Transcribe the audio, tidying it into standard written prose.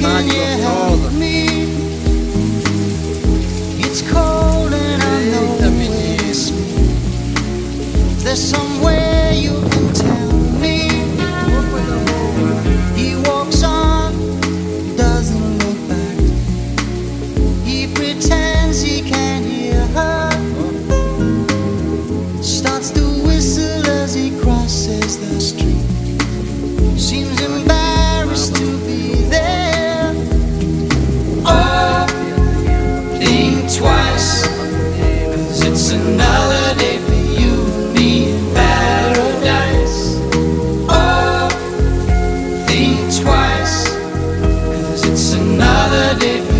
can you help me? It's cold and I know it's me. There's somewhere you can tell me. He walks on, doesn't look back. He pretends he can't hear her. Starts to whistle as he crosses the street. Seems embarrassed to be there. Oh, think twice, 'cause it's another day for you and me in paradise. Oh, think twice, 'cause it's another day for